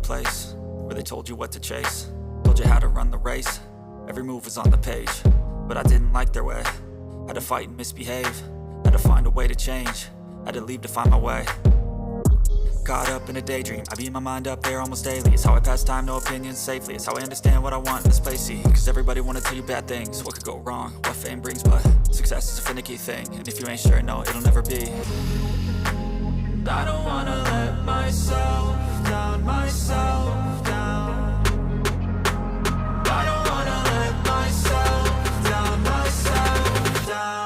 Place where they told you what to chase, told you how to run the race. Every move was on the page, but I didn't like their way. Had to fight and misbehave, had to find a way to change, had to leave to find my way. Caught up in a daydream, I beat my mind up there almost daily. It's how I pass time, no opinions safely. It's how I understand what I want in this place, see. Cause everybody wanna tell you bad things, what could go wrong, what fame brings. But success is a finicky thing, and if you ain't sure, no, it'll never be. I don't wanna let myself down, myself down. I don't wanna let myself down, myself down.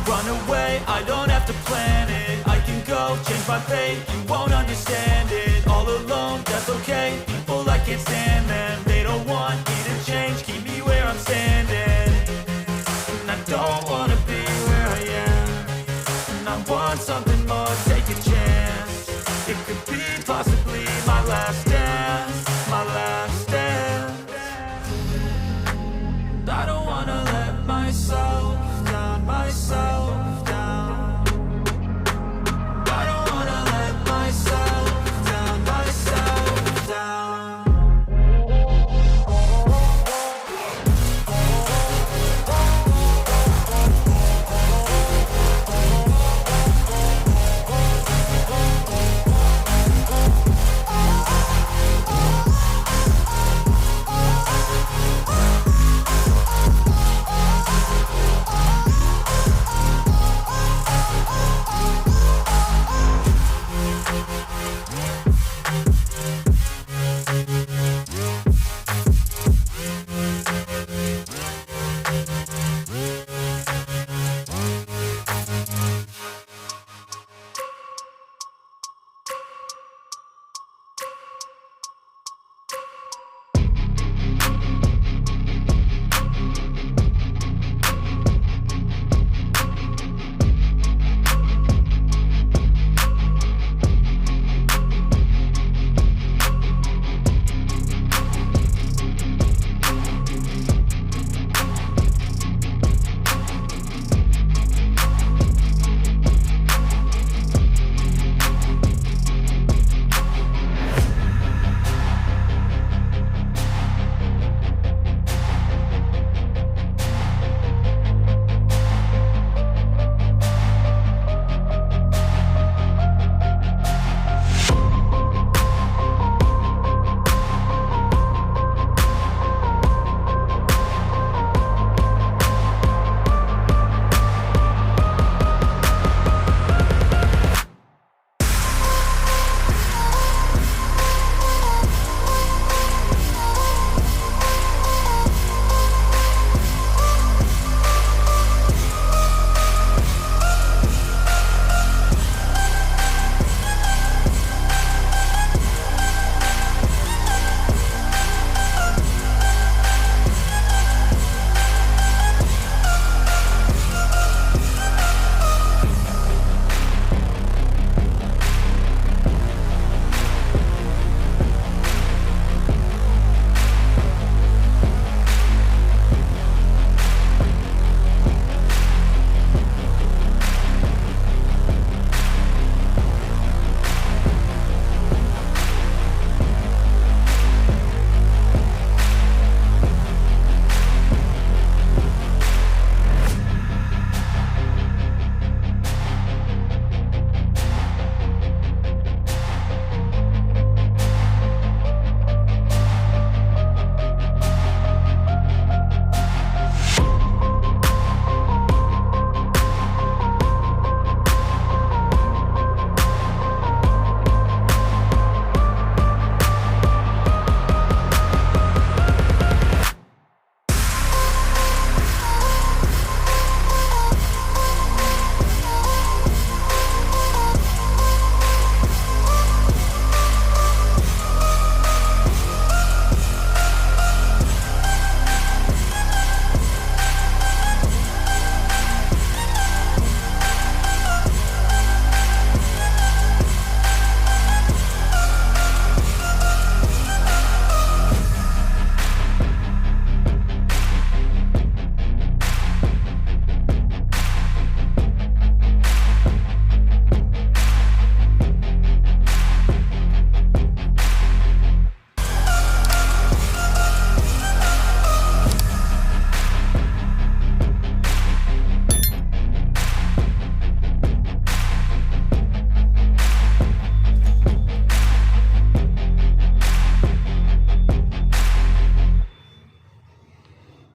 Run away, I don't have to plan it. I can go change my fate.